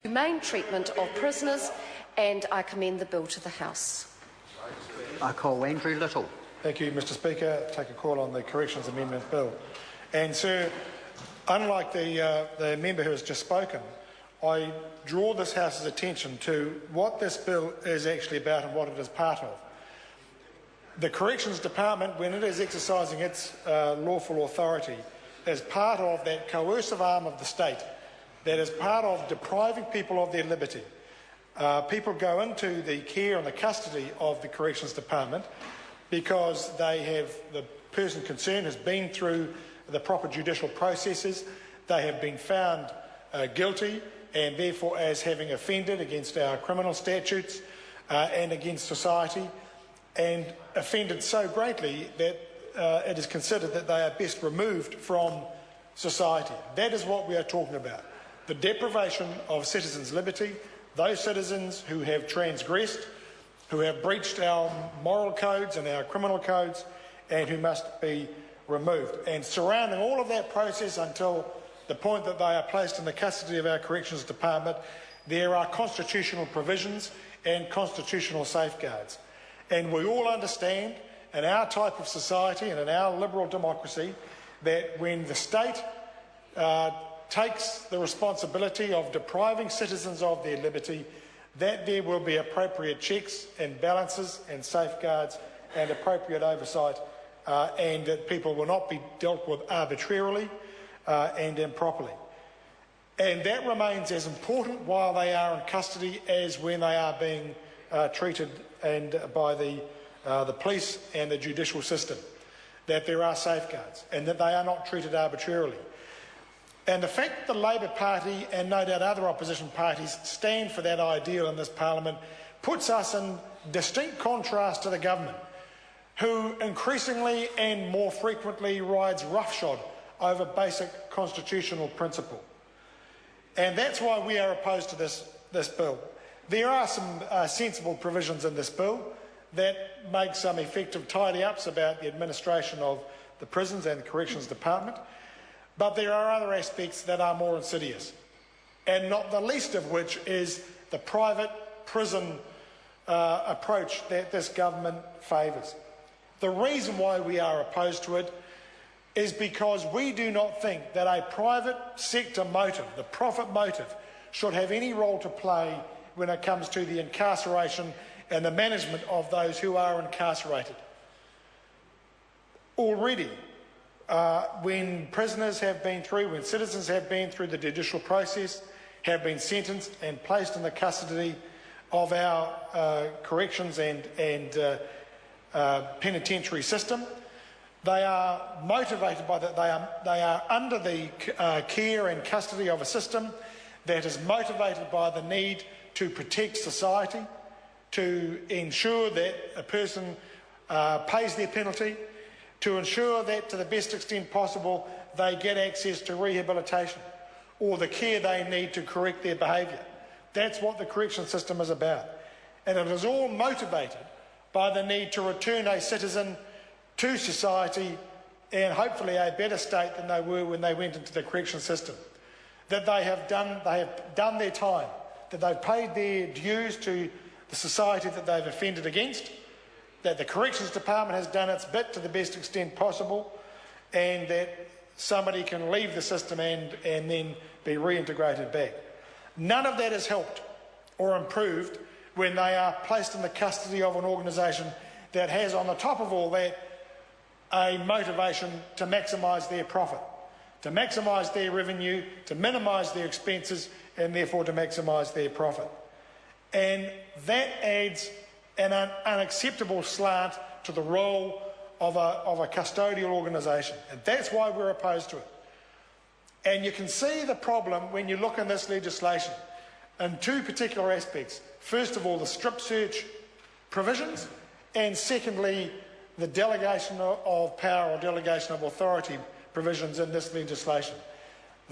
humane treatment of prisoners, and I commend the bill to the House. I call Andrew Little. Thank you, Mr Speaker. Take a call on the Corrections Amendment Bill. And, sir, unlike the member who has just spoken, I draw this House's attention to what this bill is actually about and what it is part of. The Corrections Department, when it is exercising its lawful authority, is part of that coercive arm of the state that is part of depriving people of their liberty. People go into the care and the custody of the Corrections Department because the person concerned has been through the proper judicial processes, they have been found guilty and therefore as having offended against our criminal statutes and against society, and offended so greatly that it is considered that they are best removed from society. That is what we are talking about. The deprivation of citizens' liberty, those citizens who have transgressed, who have breached our moral codes and our criminal codes, and who must be removed. And surrounding all of that process until the point that they are placed in the custody of our Corrections Department, there are constitutional provisions and constitutional safeguards. And we all understand, in our type of society and in our liberal democracy, that when the state takes the responsibility of depriving citizens of their liberty, that there will be appropriate checks and balances and safeguards and appropriate oversight, and that people will not be dealt with arbitrarily and improperly. And that remains as important while they are in custody as when they are being treated and by the police and the judicial system, that there are safeguards and that they are not treated arbitrarily. And the fact that the Labor Party and no doubt other opposition parties stand for that ideal in this Parliament puts us in distinct contrast to the government, who increasingly and more frequently rides roughshod over basic constitutional principle. And that's why we are opposed to this bill. There are some sensible provisions in this bill that make some effective tidy-ups about the administration of the prisons and the Corrections Department, but there are other aspects that are more insidious, and not the least of which is the private prison approach that this government favours. The reason why we are opposed to it is because we do not think that a private sector motive, the profit motive, should have any role to play when it comes to the incarceration and the management of those who are incarcerated. Already, when prisoners have been through, when citizens have been through the judicial process, have been sentenced and placed in the custody of our corrections and penitentiary system, they are motivated by that. They are under the care and custody of a system that is motivated by the need to protect society, to ensure that a person pays their penalty, to ensure that to the best extent possible they get access to rehabilitation or the care they need to correct their behaviour. That's what the correction system is about. And it is all motivated by the need to return a citizen to society and hopefully a better state than they were when they went into the correction system. That they have done their time, that they've paid their dues to the society that they've offended against, that the Corrections Department has done its bit to the best extent possible, and that somebody can leave the system and then be reintegrated back. None of that is helped or improved when they are placed in the custody of an organisation that has, on the top of all that, a motivation to maximise their profit, to maximise their revenue, to minimise their expenses, and therefore to maximise their profit. And that adds an unacceptable slant to the role of a custodial organisation, and that's why we're opposed to it. And you can see the problem when you look in this legislation in two particular aspects. First of all, the strip search provisions, and secondly, the delegation of power or delegation of authority provisions in this legislation.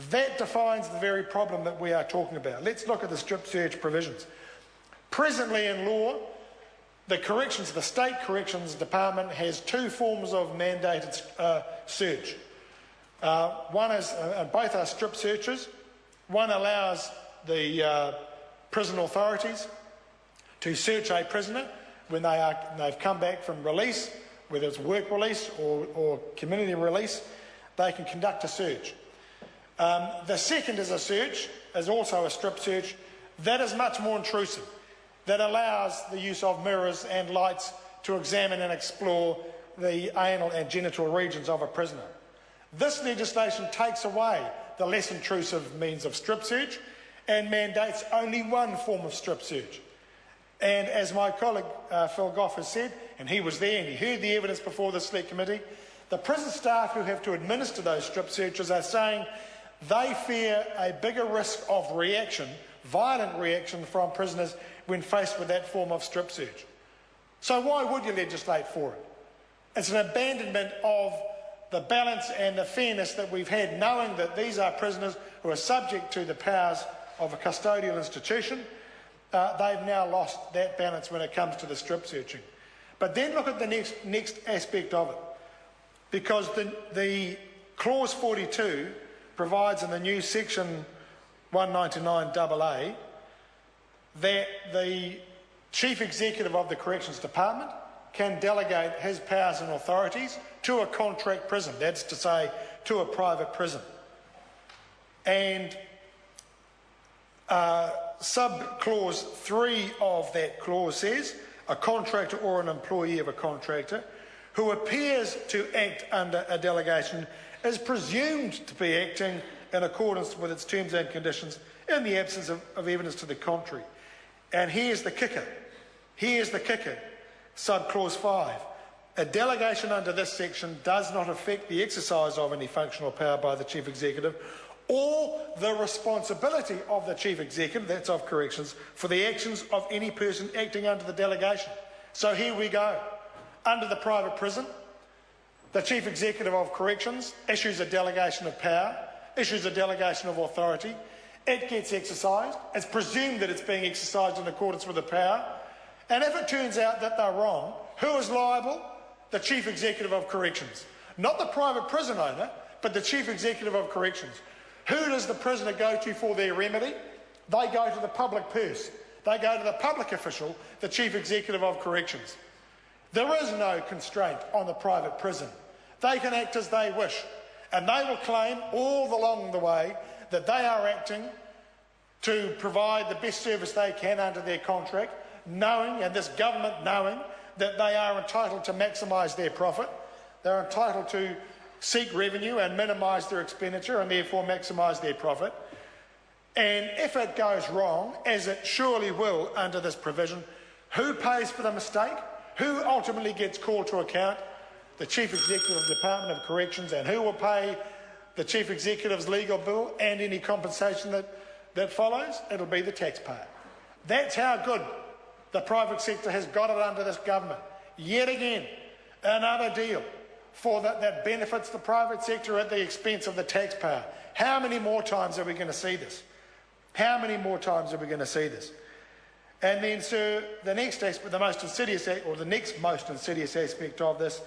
That defines the very problem that we are talking about. Let's look at the strip search provisions. Presently in law, the State Corrections Department has two forms of mandated search. One is, both are strip searches. One allows the prison authorities to search a prisoner when they've come back from release, whether it's work release or community release. They can conduct a search. The second is a search, is also a strip search. That is much more intrusive. That allows the use of mirrors and lights to examine and explore the anal and genital regions of a prisoner. This legislation takes away the less intrusive means of strip search and mandates only one form of strip search. And as my colleague Phil Goff has said, and he was there and he heard the evidence before the Select Committee, the prison staff who have to administer those strip searches are saying they fear a bigger risk of reaction, violent reaction from prisoners when faced with that form of strip search. So why would you legislate for it? It's an abandonment of the balance and the fairness that we've had, knowing that these are prisoners who are subject to the powers of a custodial institution. They've now lost that balance when it comes to the strip searching. But then look at the next aspect of it, because the clause 42 provides in the new section 199AA that the Chief Executive of the Corrections Department can delegate his powers and authorities to a contract prison, that's to say, to a private prison. And sub-clause 3 of that clause says, a contractor or an employee of a contractor who appears to act under a delegation is presumed to be acting in accordance with its terms and conditions in the absence of evidence to the contrary. And here's the kicker. Here's the kicker. Sub-clause 5. A delegation under this section does not affect the exercise of any functional power by the Chief Executive or the responsibility of the Chief Executive, that's of corrections, for the actions of any person acting under the delegation. So here we go. Under the private prison, the Chief Executive of Corrections issues a delegation of power, issues a delegation of authority. It gets exercised. It's presumed that it's being exercised in accordance with the power. And if it turns out that they're wrong, who is liable? The Chief Executive of Corrections. Not the private prison owner, but the Chief Executive of Corrections. Who does the prisoner go to for their remedy? They go to the public purse. They go to the public official, the Chief Executive of Corrections. There is no constraint on the private prison. They can act as they wish, and they will claim all along the way that they are acting to provide the best service they can under their contract, knowing, and this government knowing, that they are entitled to maximise their profit. They're entitled to seek revenue and minimise their expenditure and therefore maximise their profit. And if it goes wrong, as it surely will under this provision, who pays for the mistake? Who ultimately gets called to account? The Chief Executive of the Department of Corrections. And who will pay the Chief Executive's legal bill and any compensation that follows? It'll be the taxpayer. That's how good the private sector has got it under this government. Yet again, another deal that benefits the private sector at the expense of the taxpayer. How many more times are we going to see this? How many more times are we going to see this? And then, sir, the next aspect, the next most insidious aspect of this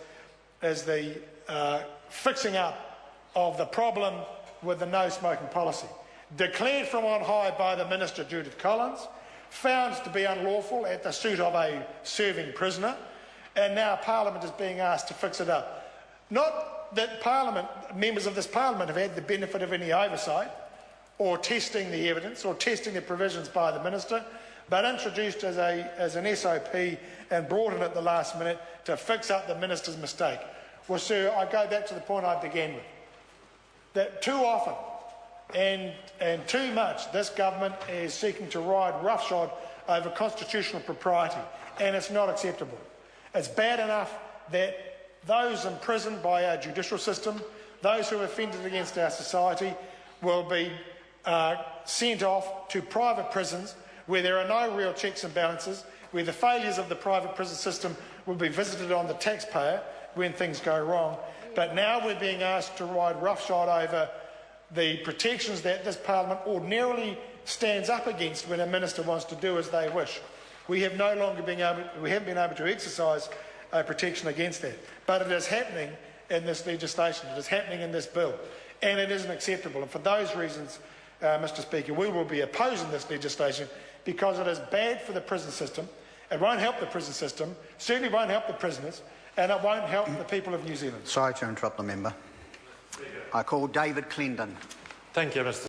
is the fixing up of the problem with the no smoking policy. Declared from on high by the Minister Judith Collins, found to be unlawful at the suit of a serving prisoner, and now Parliament is being asked to fix it up. Not that members of this Parliament have had the benefit of any oversight or testing the evidence or testing the provisions by the Minister, but introduced as an SOP and brought in at the last minute to fix up the Minister's mistake. Well, sir, I go back to the point I began with, that too often and too much this government is seeking to ride roughshod over constitutional propriety, and it's not acceptable. It's bad enough that those imprisoned by our judicial system, those who have offended against our society, will be sent off to private prisons where there are no real checks and balances, where the failures of the private prison system will be visited on the taxpayer when things go wrong. But now we're being asked to ride roughshod over the protections that this Parliament ordinarily stands up against when a minister wants to do as they wish. We haven't been able to exercise a protection against that. But it is happening in this legislation, it is happening in this bill, and it isn't acceptable. And for those reasons, Mr Speaker, we will be opposing this legislation because it is bad for the prison system. It won't help the prison system, certainly won't help the prisoners, and it won't help the people of New Zealand. Sorry to interrupt the member. I call David Clendon. Thank you, Mr